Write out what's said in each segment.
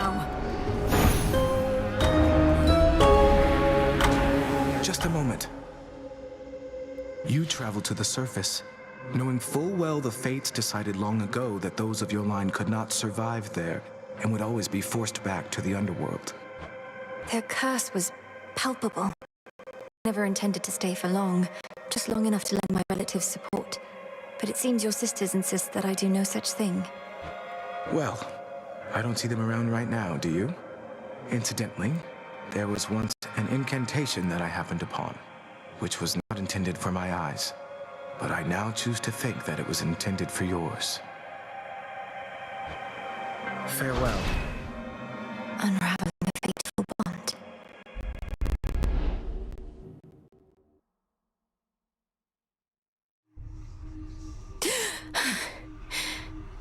now. Just a moment. You traveled to the surface, knowing full well the fates decided long ago that those of your line could not survive there and would always be forced back to the underworld. Their curse was palpable. Never intended to stay for long, just long enough to lend my relatives support. But it seems your sisters insist that I do no such thing. Well, I don't see them around right now, do you? Incidentally, there was once an incantation that I happened upon, which was not intended for my eyes, but I now choose to think that it was intended for yours. Farewell. Unraveling a fateful bond.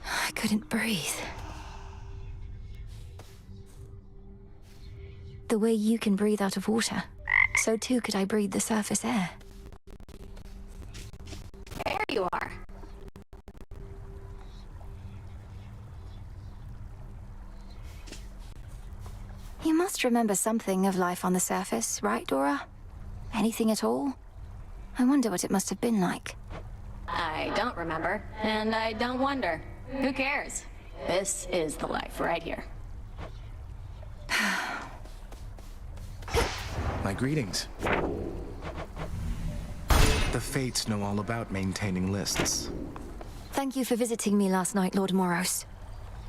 I couldn't breathe. The way you can breathe out of water, so too could I breathe the surface air. There you are. You must remember something of life on the surface, right, Dora? Anything at all? I wonder what it must have been like. I don't remember, and I don't wonder. Who cares? This is the life right here. My greetings. The Fates know all about maintaining lists. Thank you for visiting me last night, Lord Moros.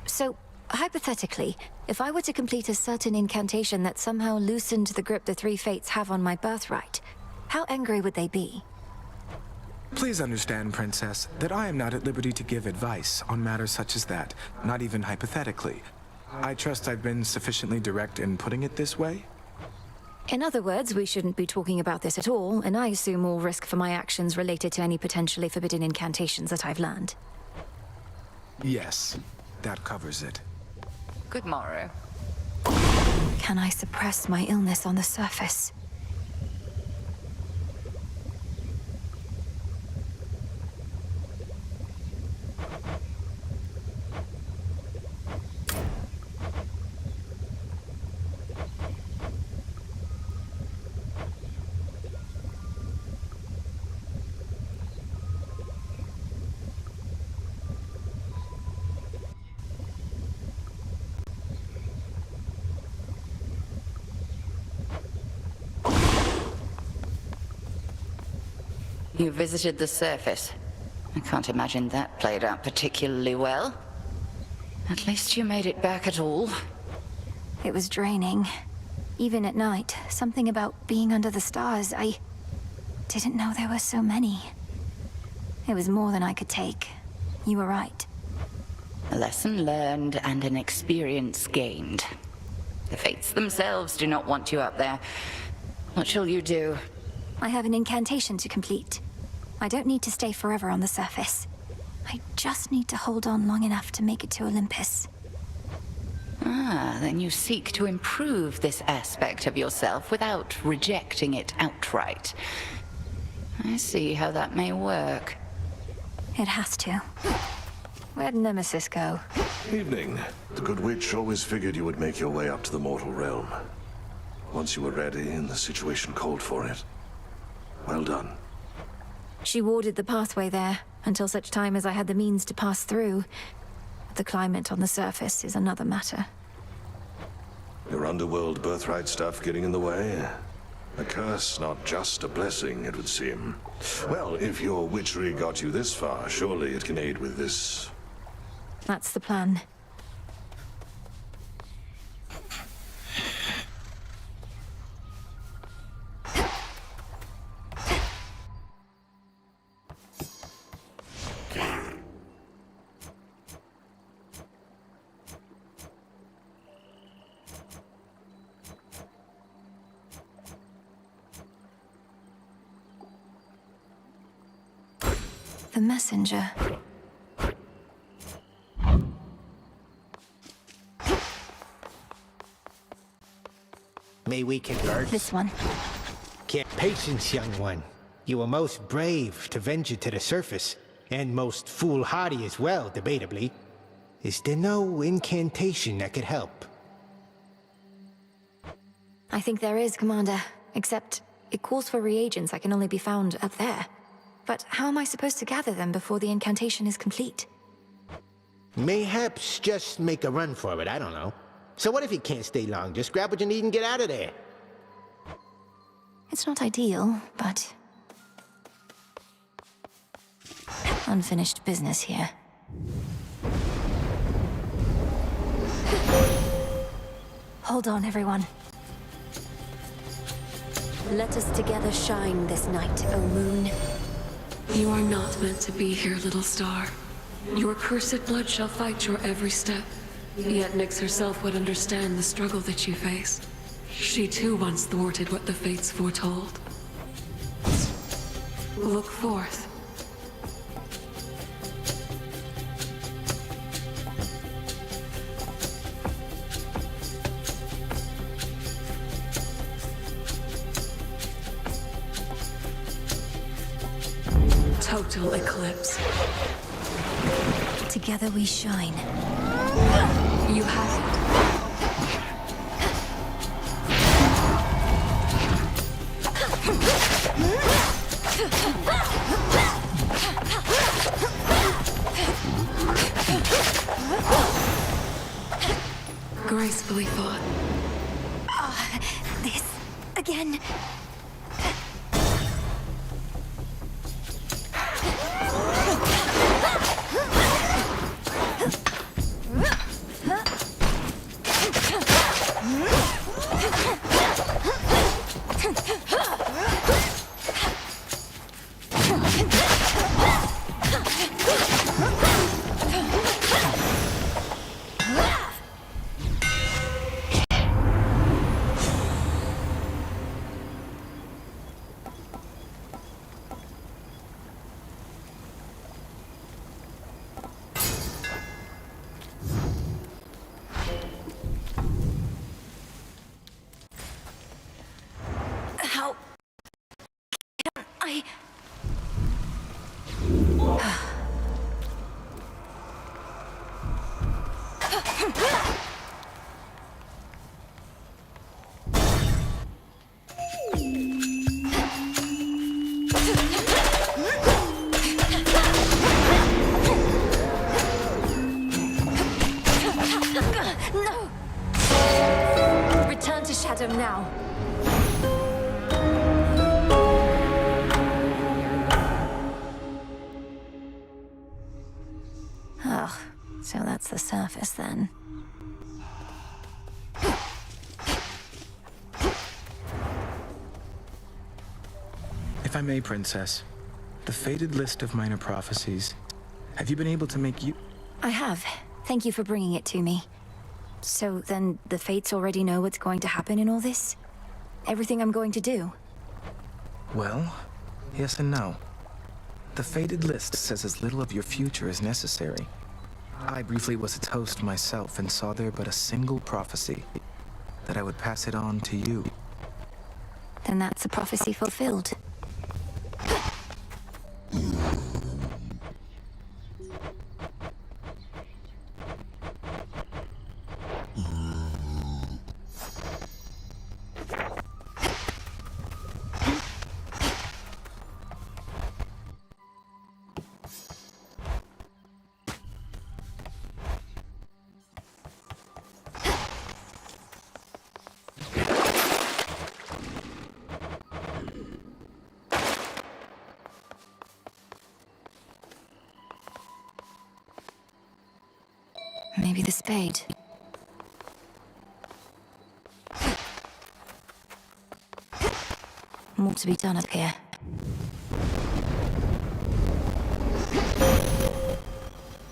So, hypothetically, if I were to complete a certain incantation that somehow loosened the grip the three Fates have on my birthright, how angry would they be? Please understand, Princess, that I am not at liberty to give advice on matters such as that, not even hypothetically. I trust I've been sufficiently direct in putting it this way? In other words, we shouldn't be talking about this at all, and I assume all risk for my actions related to any potentially forbidden incantations that I've learned. Yes, that covers it. Good morrow. Can I suppress my illness on the surface? You visited the surface. I can't imagine that played out particularly well. At least you made it back at all. It was draining. Even at night, something about being under the stars, I didn't know there were so many. It was more than I could take. You were right. A lesson learned and an experience gained. The Fates themselves do not want you up there. What shall you do? I have an incantation to complete. I don't need to stay forever on the surface. I just need to hold on long enough to make it to Olympus. Ah, then you seek to improve this aspect of yourself without rejecting it outright. I see how that may work. It has to. Where'd Nemesis go? Evening. The good witch always figured you would make your way up to the mortal realm. Once you were ready and the situation called for it. Well done. She warded the pathway there, until such time as I had the means to pass through. The climate on the surface is another matter. Your underworld birthright stuff getting in the way? A curse, not just a blessing, it would seem. Well, if your witchery got you this far, surely it can aid with this. That's the plan. The messenger. May we converse? This one. Patience, young one. You were most brave to venture to the surface, and most foolhardy as well, debatably. Is there no incantation that could help? I think there is, Commander. Except it calls for reagents that can only be found up there. But how am I supposed to gather them before the incantation is complete? Mayhaps just make a run for it, I don't know. So what if you can't stay long? Just grab what you need and get out of there. It's not ideal, but... unfinished business here. Hold on, everyone. Let us together shine this night, O moon. You are not meant to be here, little star. Your cursed blood shall fight your every step. Yet Nyx herself would understand the struggle that you face. She too once thwarted what the fates foretold. Look forth. Total eclipse. Together we shine. You have it. Gracefully fought. This... again... How... can I... No! Return to Shadow now. Oh, so that's the surface then. If I may, Princess, the faded list of minor prophecies. Have you been able to make you... I have. Thank you for bringing it to me. So then the Fates already know what's going to happen in all this? Everything I'm going to do? Well, yes and no. The faded list says as little of your future as necessary. I briefly was its host myself and saw there but a single prophecy, that I would pass it on to you. Then that's a prophecy fulfilled. Maybe the spade. More to be done up here.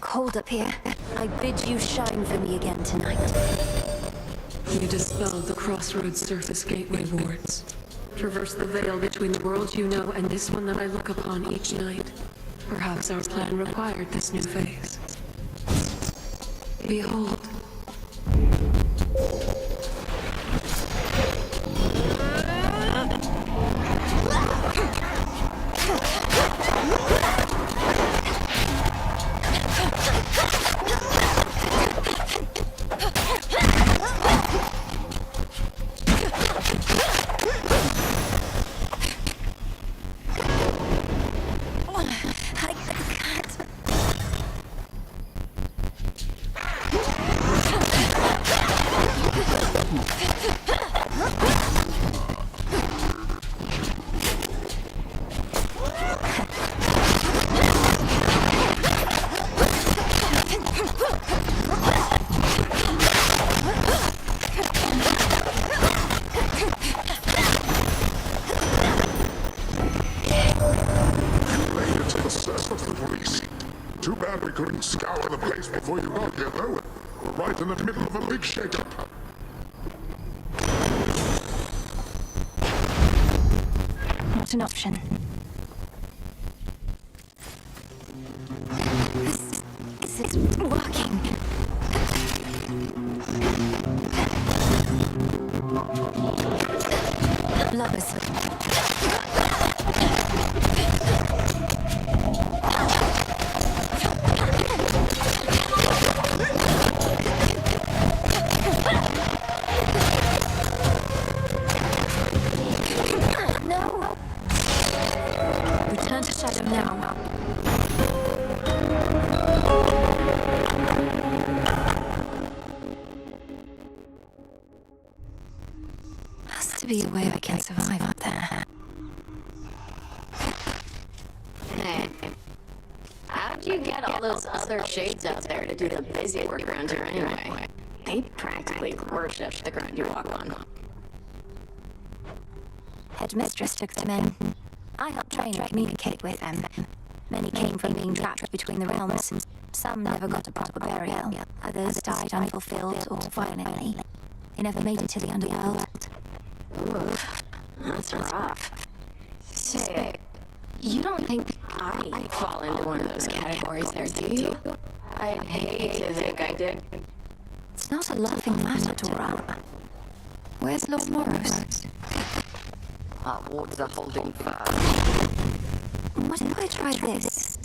Cold up here. I bid you shine for me again tonight. You dispelled the Crossroads Surface Gateway wards. Traverse the veil between the world you know and this one that I look upon each night. Perhaps our plan required this new phase. Behold. scour the place before you got here, though. We're right in the middle of a big shakeup. Not an option. This is working. Lovers. No. Return to Shadow now. Has to be a way I can survive up there. Hey, how'd you get all those other shades out there to do the busy work around here anyway? They practically worship the ground you walk on. Headmistress took them in. I helped train and communicate with them. Many came from being trapped between the realms. Some never got a proper burial. Others died unfulfilled or violently. They never made it to the underworld. Oof, that's rough. Say, you don't think I fall into one of those categories there, do you? I'd hate to think I did. It's not a laughing matter, Dora. Where's Lord Moros? Our wards are holding fast. What if I try this?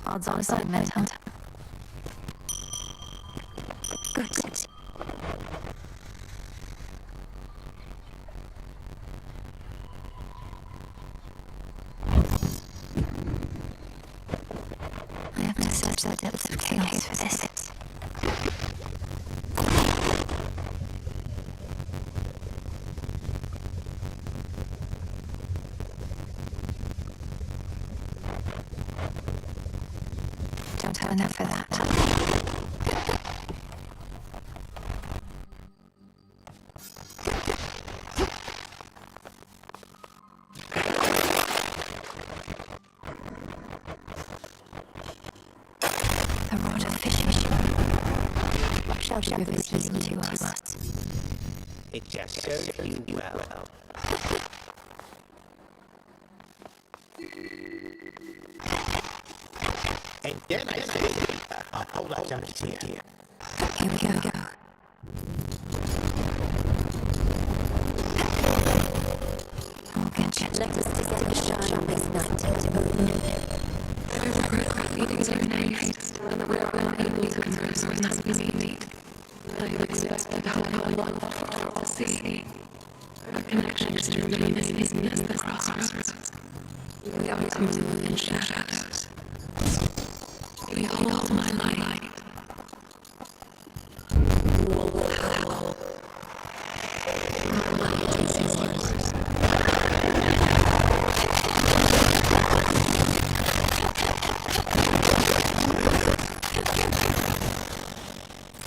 Odds on assignment, huh? Good. I have to search the depths of chaos for this. Don't have enough for that. The rod of fishing. Shelter rivers easy to us. It just serves you well. And then I say, I'll hold up something here. Here we go. Oh, get you. Let us together shine on this night. I regret our meetings are nice, and we are unable to converse when as we meet. I have expected how I longed for all to see. Our connection is to remain as hidden as the crossroads. We are to move in shadows. Behold my light. Wolf howl. My light is yours.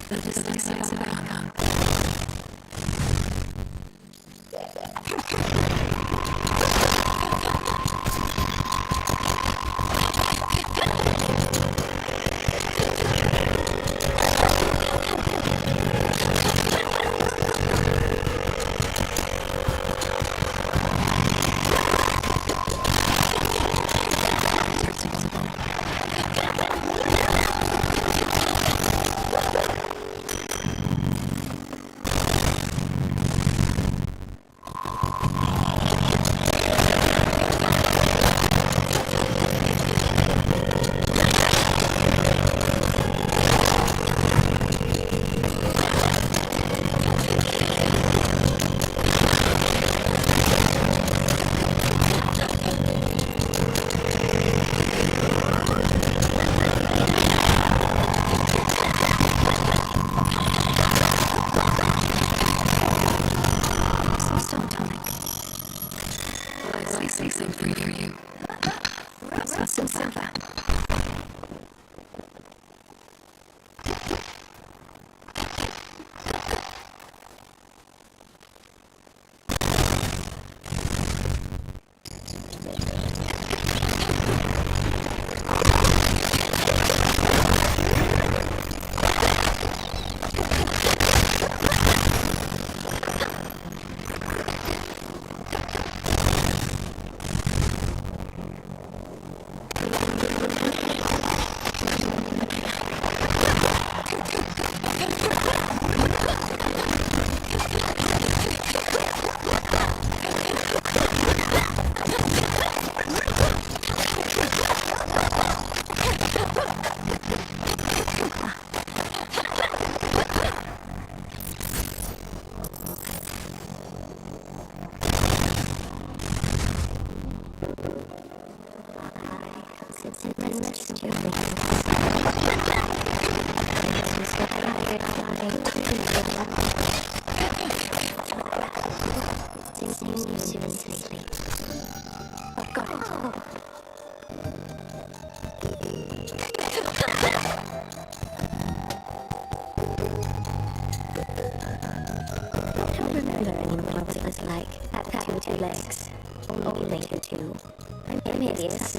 The decisive outcome.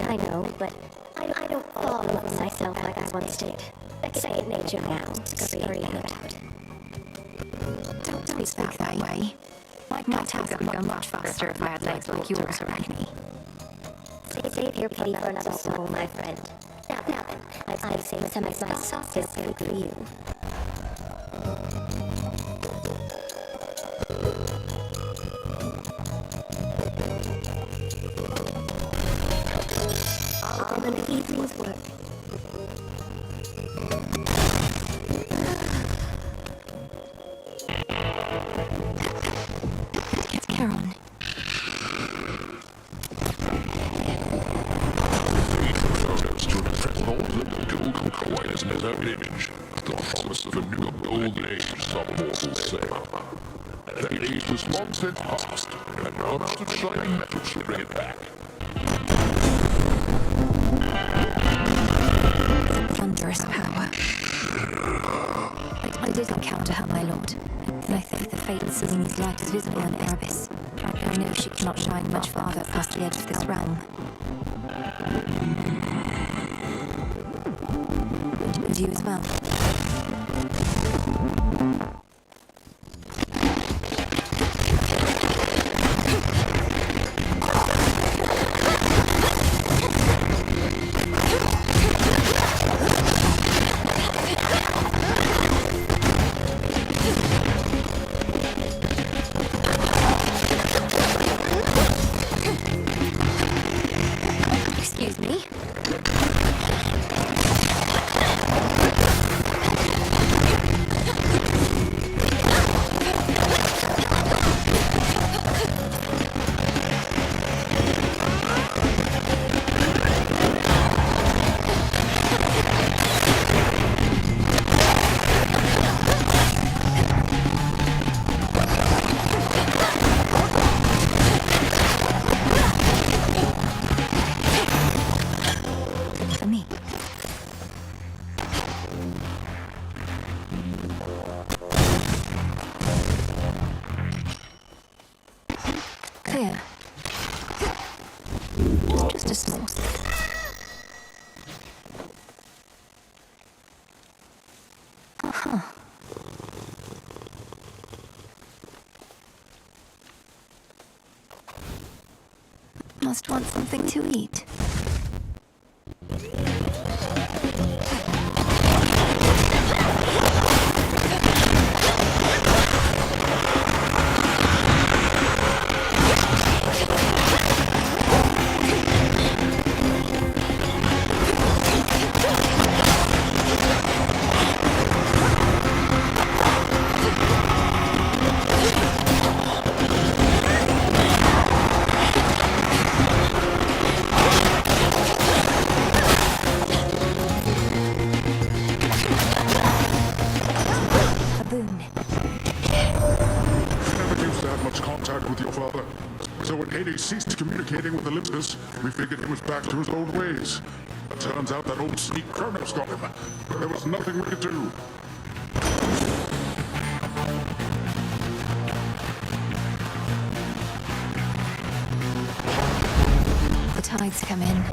I know, but I don't fall in love with myself like I once did. Second nature now, scurrying about. Don't speak that way. My task would go much faster if I had legs like yours around me. Save your pity for another soul, my friend. Now then, I've saved some of my softest food for you. All in the evening's work. It's Charon. Is never image, the promise of a new golden age, some mortals say. That age was long since past, and now out of shining metal should bring it back. Thunderous power. I did encounter her, my lord, and I think the Fate's Selene's light is visible in Erebus. I know she cannot shine much farther past the edge of this realm. And you as well. Excuse me. For me. Clear. Just a small step. Uh-huh. Must want something to eat. A boon. Never used to have much contact with your father. So when Hades ceased communicating with Olympus, we figured he was back to his old ways. But turns out that old sneak Kronos got him. There was nothing we could do. The tides come in.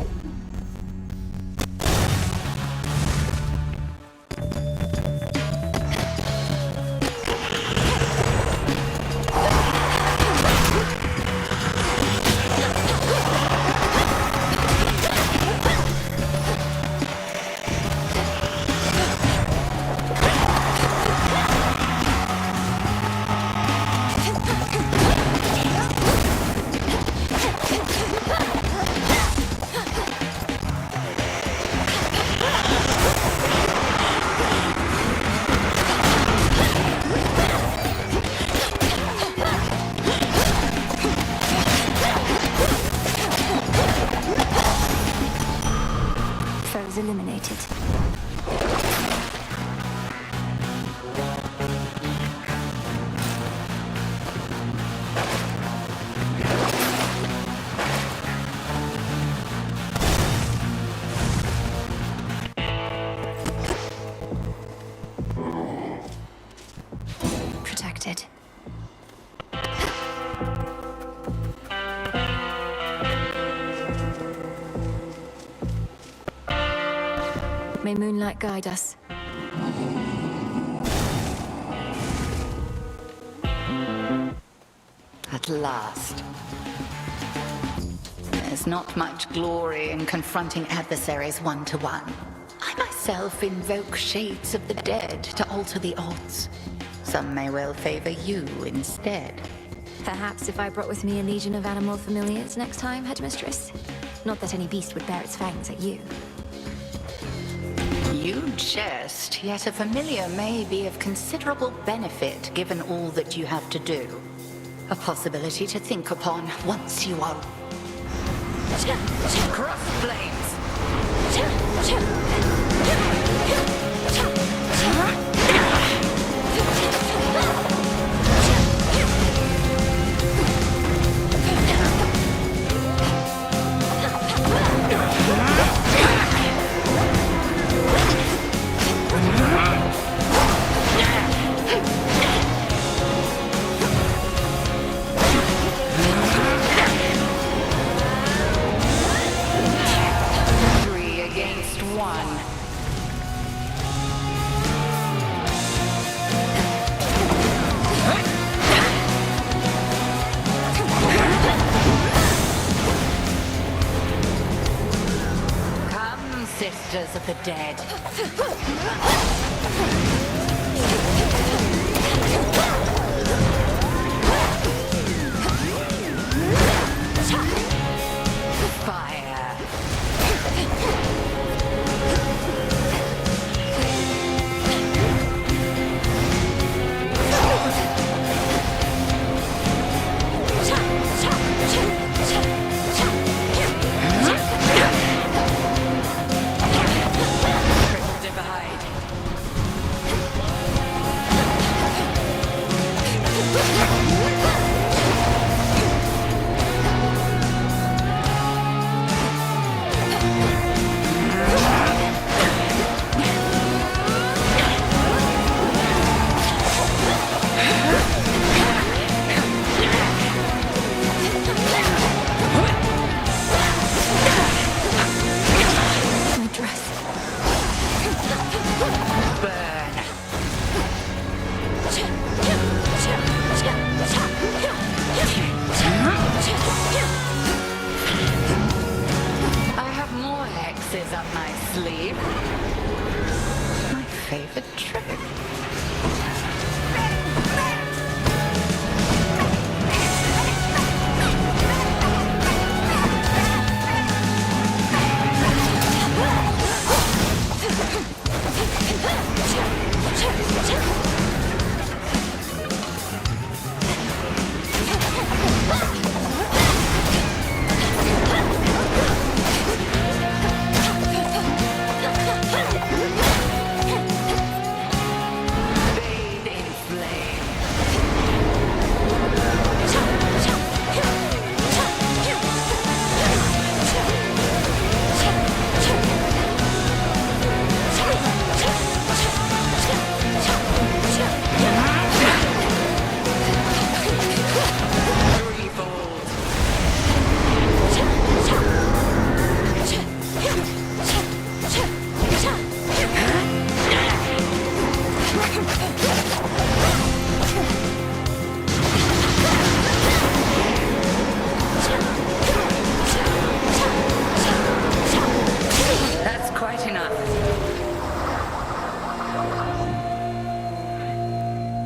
eliminated. Protected. May moonlight guide us. At last. There's not much glory in confronting adversaries one-to-one. I myself invoke shades of the dead to alter the odds. Some may well favor you instead. Perhaps if I brought with me a legion of animal familiars next time, Headmistress? Not that any beast would bear its fangs at you. You jest, yet a familiar may be of considerable benefit given all that you have to do. A possibility to think upon once you are... Cross flames! Sisters of the dead. Fire.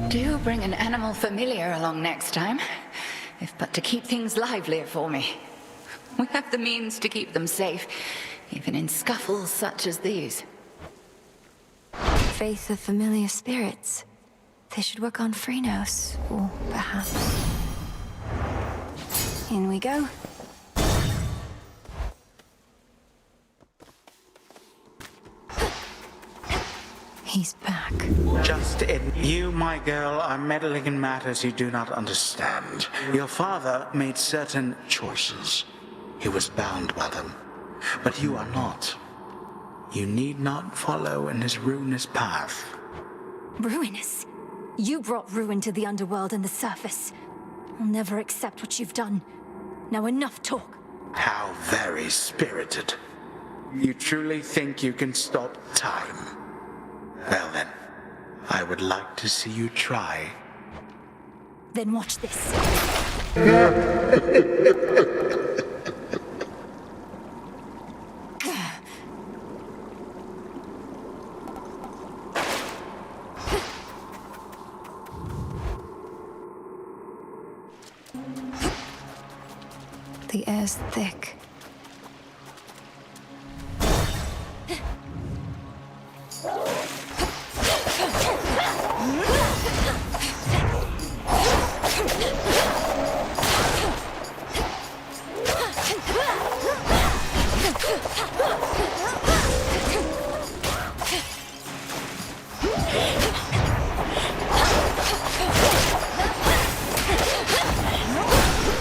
Do bring an animal familiar along next time, if but to keep things livelier for me. We have the means to keep them safe, even in scuffles such as these. Faith of familiar spirits. They should work on Phrynos, or perhaps... In we go. He's back. Just in. You, my girl, are meddling in matters you do not understand. Your father made certain choices. He was bound by them. But you are not. You need not follow in his ruinous path. Ruinous? You brought ruin to the underworld and the surface. I'll never accept what you've done. Now enough talk. How very spirited. You truly think you can stop time? Well then, I would like to see you try. Then watch this. The air's thick.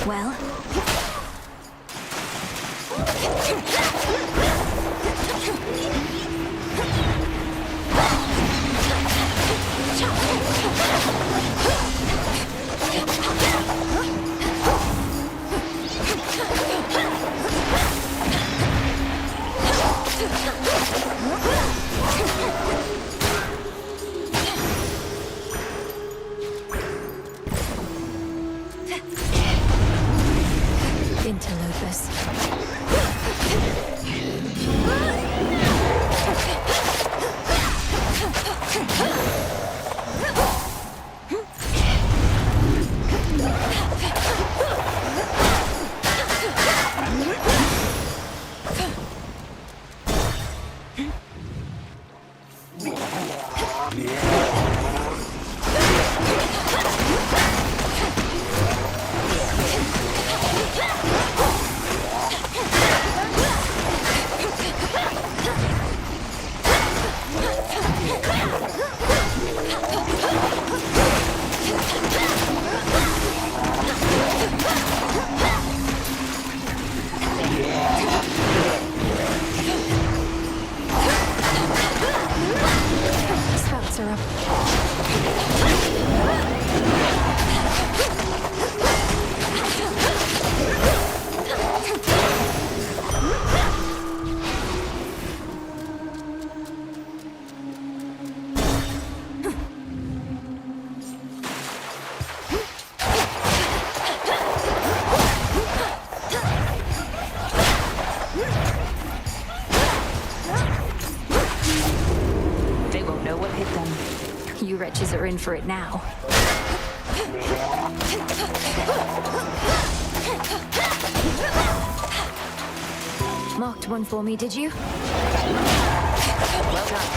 Well? Interlopers. Spouts are up. They won't know what hit them. You wretches are in for it now. Marked one for me, did you? Well done.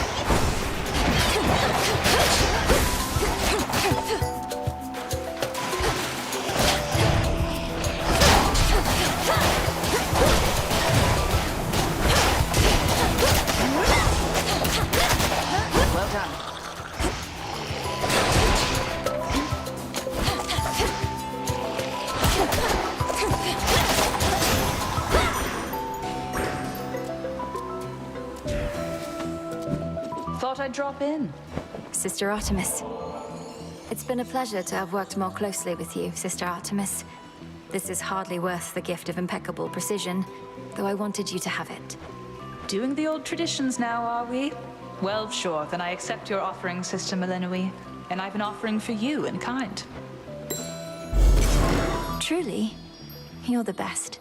Well done. Thought I'd drop in. Sister Artemis. It's been a pleasure to have worked more closely with you, Sister Artemis. This is hardly worth the gift of impeccable precision, though I wanted you to have it. Doing the old traditions now, are we? Well, sure, then I accept your offering, Sister Melenoi. And I've an offering for you in kind. Truly, you're the best.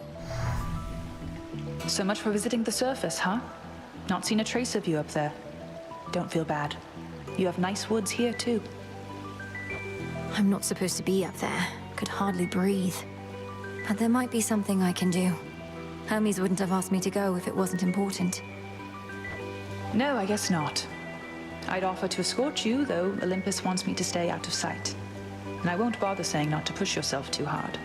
So much for visiting the surface, huh? Not seen a trace of you up there. Don't feel bad. You have nice woods here, too. I'm not supposed to be up there. Could hardly breathe. But there might be something I can do. Hermes wouldn't have asked me to go if it wasn't important. No, I guess not. I'd offer to escort you, though Olympus wants me to stay out of sight. And I won't bother saying not to push yourself too hard.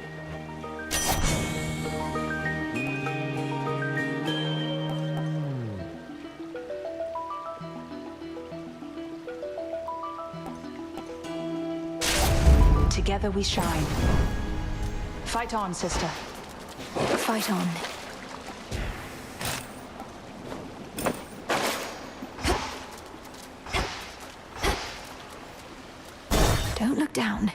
together we shine. Fight on, sister. Fight on. Don't look down.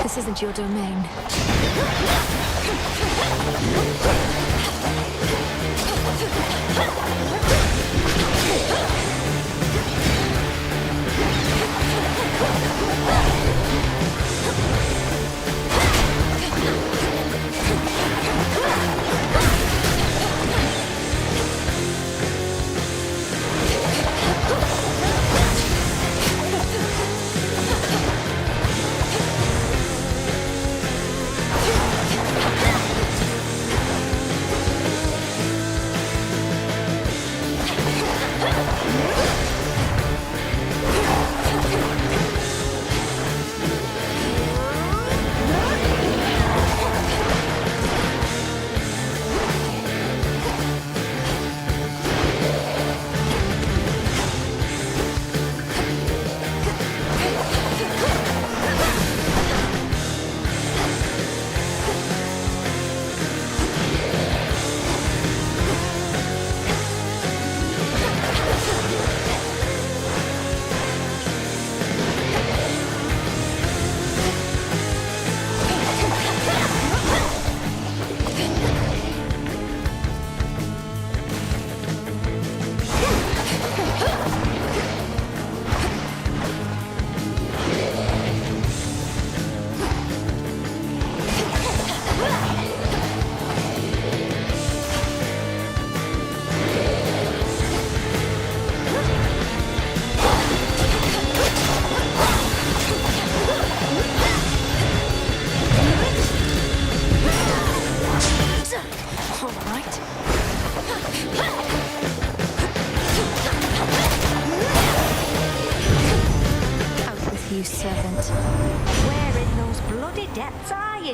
This isn't your domain.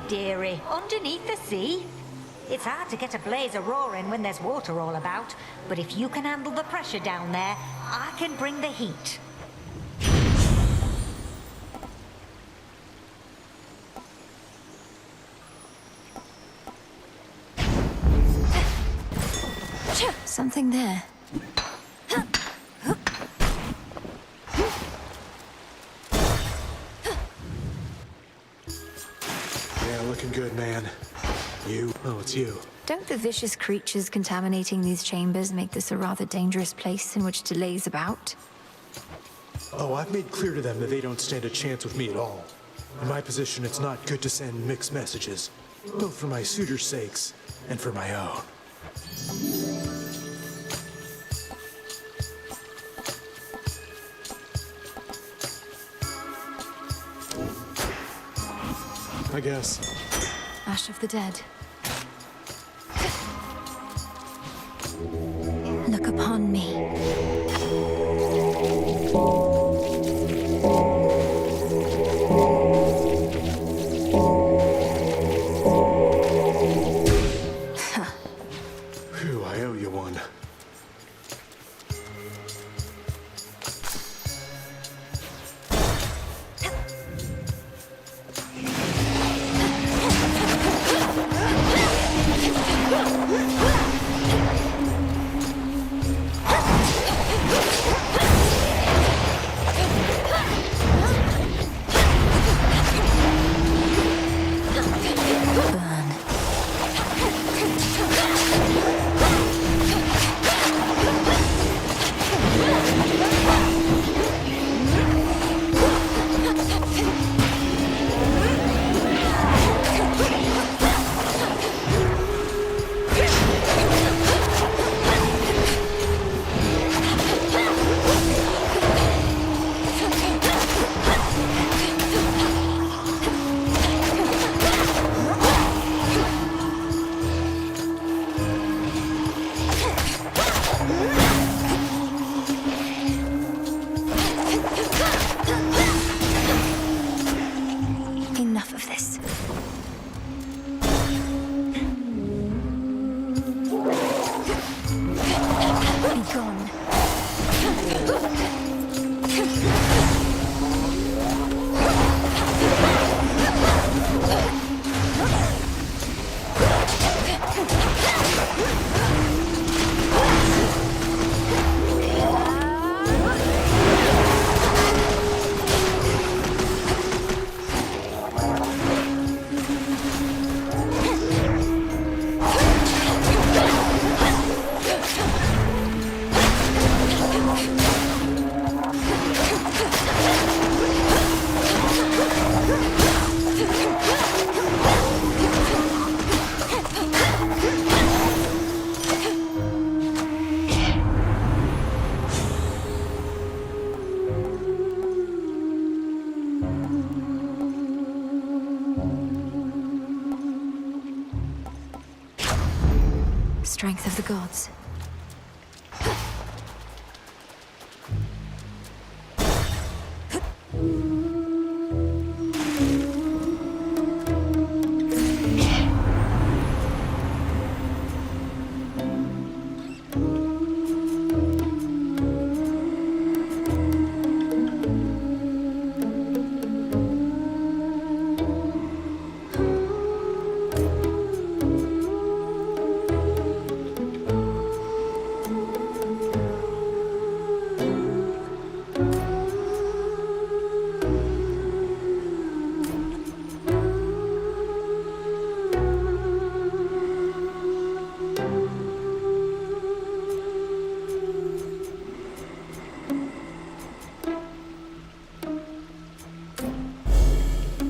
Dearie, underneath the sea. It's hard to get a blaze a-roaring when there's water all about, but if you can handle the pressure down there, I can bring the heat. Something there. Looking good, man. You? Oh, it's you. Don't the vicious creatures contaminating these chambers make this a rather dangerous place in which to laze about? Oh, I've made clear to them that they don't stand a chance with me at all. In my position, it's not good to send mixed messages, both for my suitor's sakes and for my own. I guess. Ash of the dead. Look upon me. Phew, I owe you one. Strength of the gods.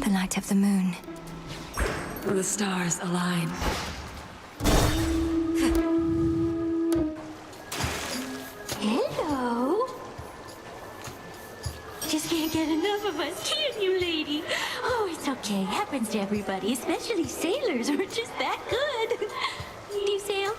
The light of the moon. The stars align. Hello. Just can't get enough of us, can you, lady? Oh, it's okay. Happens to everybody, especially sailors. We're just that good. Do you sail?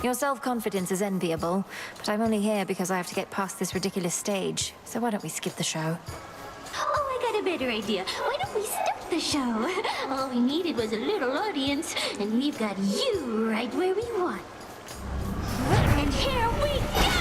Your self-confidence is enviable, but I'm only here because I have to get past this ridiculous stage. So why don't we skip the show? Oh, I got a better idea. Why don't we start the show? All we needed was a little audience, and we've got you right where we want. And here we go!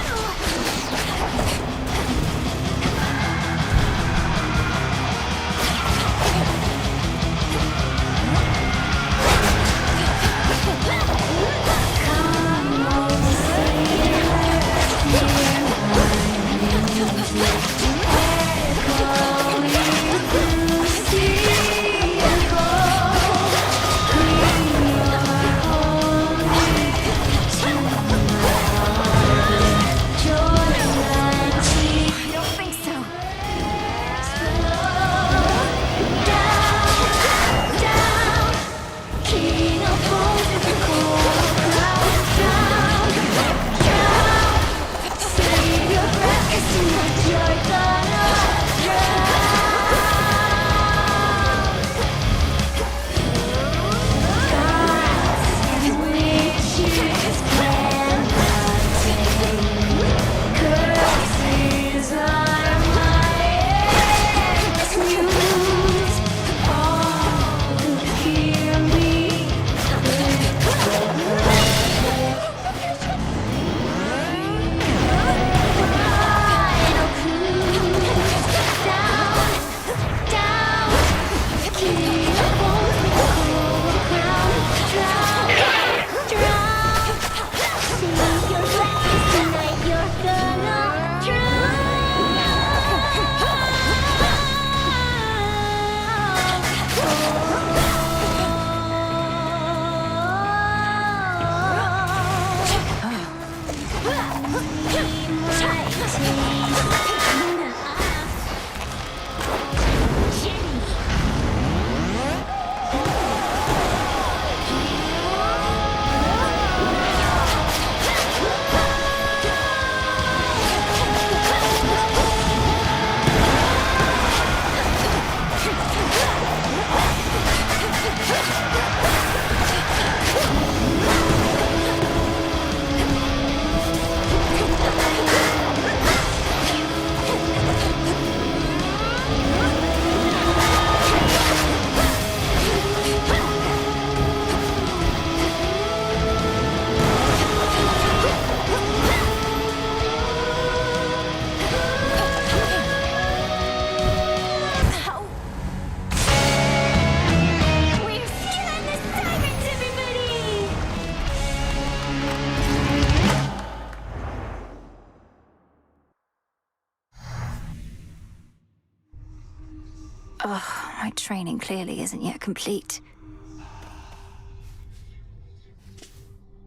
Ugh, my training clearly isn't yet complete.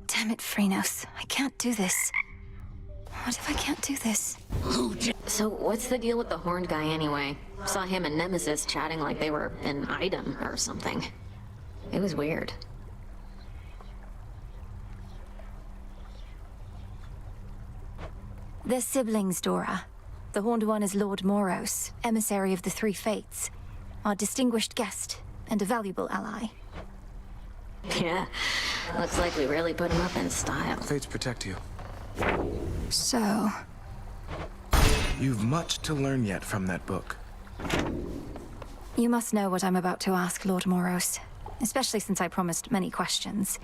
Damn it, Phrynos. I can't do this. What if I can't do this? So what's the deal with the horned guy anyway? Saw him and Nemesis chatting like they were an item or something. It was weird. They're siblings, Dora. The Horned One is Lord Moros, emissary of the Three Fates. our distinguished guest and a valuable ally. Yeah, looks like we really put him up in style. Fates protect you. So, You've much to learn yet from that book. you must know what I'm about to ask, Lord Moros, especially since I promised many questions.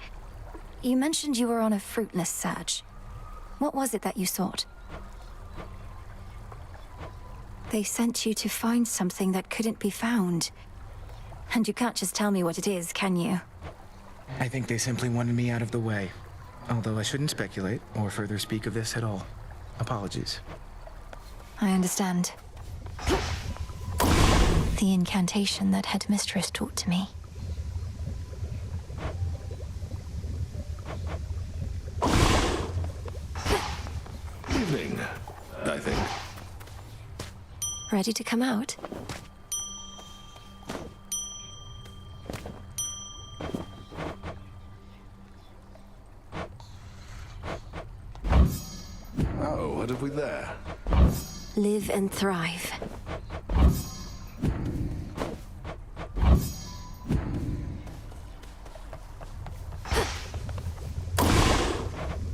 You mentioned you were on a fruitless search. What was it that you sought? They sent you to find something that couldn't be found. And you can't just tell me what it is, can you? I think they simply wanted me out of the way. Although I shouldn't speculate or further speak of this at all. Apologies. I understand. The incantation that Headmistress taught to me. Evening, I think. Ready to come out? Oh, what have we there? Live and thrive.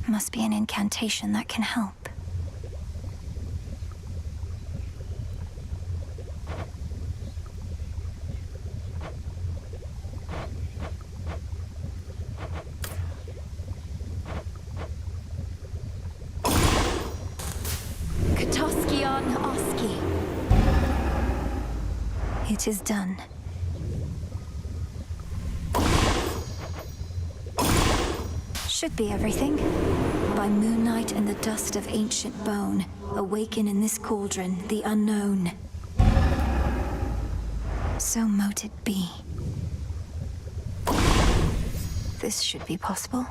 Must be an incantation that can help. Katoskion Oski. It is done. Should be everything. By moonlight and the dust of ancient bone, awaken in this cauldron the unknown. So mote it be. This should be possible.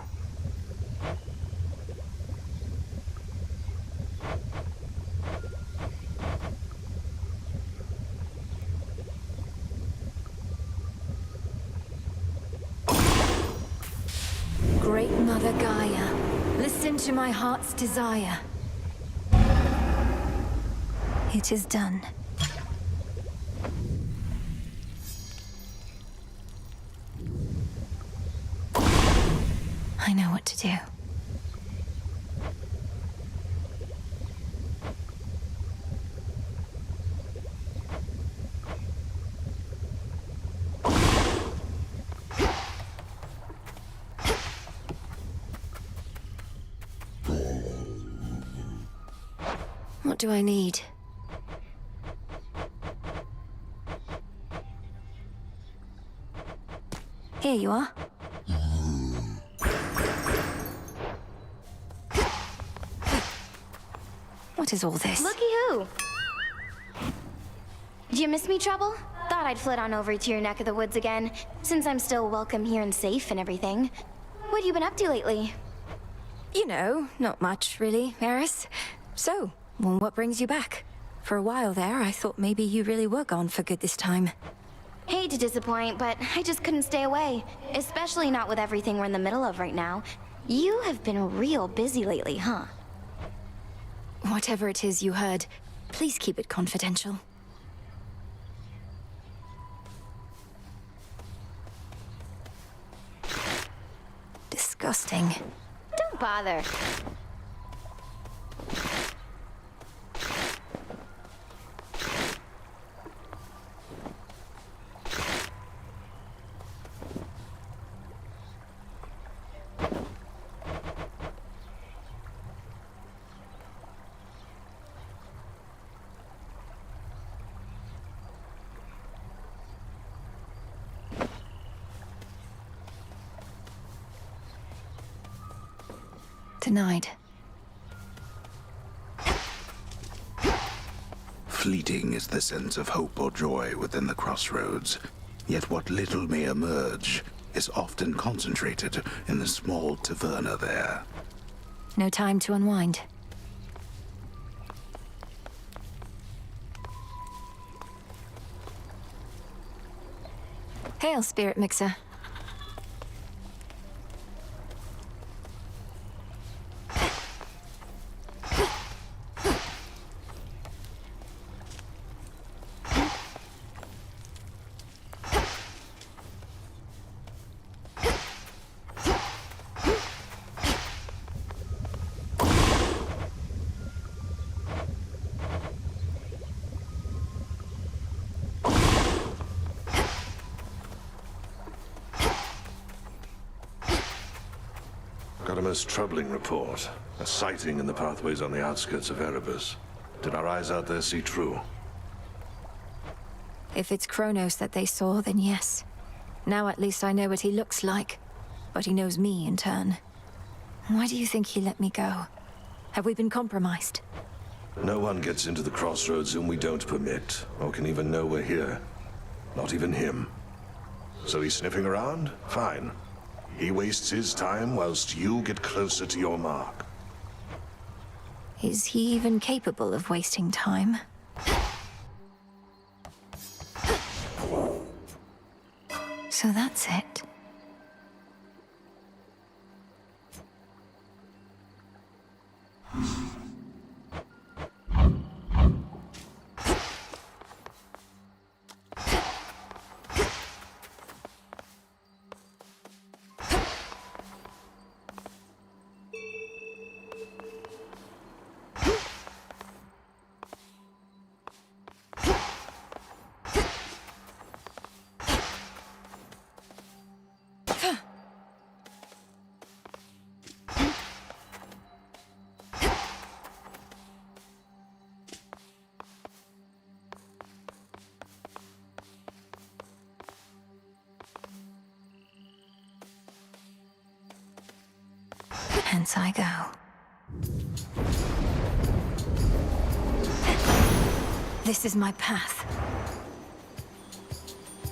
Great Mother Gaia, listen to my heart's desire. It is done. I know what to do. What do I need? Here you are. What is all this? Looky who! Did you miss me, Trouble? Thought I'd flit on over to your neck of the woods again, since I'm still welcome here and safe and everything. What have you been up to lately? You know, not much, really, Eris. So, well, what brings you back? For a while there, I thought maybe you really were gone for good this time. Hate to disappoint, but I just couldn't stay away. Especially not with everything we're in the middle of right now. You have been real busy lately, huh? Whatever it is you heard, please keep it confidential. Disgusting. Don't bother. Denied. Fleeting is the sense of hope or joy within the crossroads. Yet what little may emerge is often concentrated in the small taverna there. No time to unwind. Hail, Spirit Mixer. most troubling report. A sighting in the pathways on the outskirts of Erebus. Did our eyes out there see true? If it's Kronos that they saw, then yes. Now at least I know what he looks like. But he knows me in turn. Why do you think he let me go? Have we been compromised? No one gets into the crossroads whom we don't permit, or can even know we're here. Not even him. So he's sniffing around? Fine. He wastes his time whilst you get closer to your mark. Is he even capable of wasting time? So that's it. Hence I go. This is my path.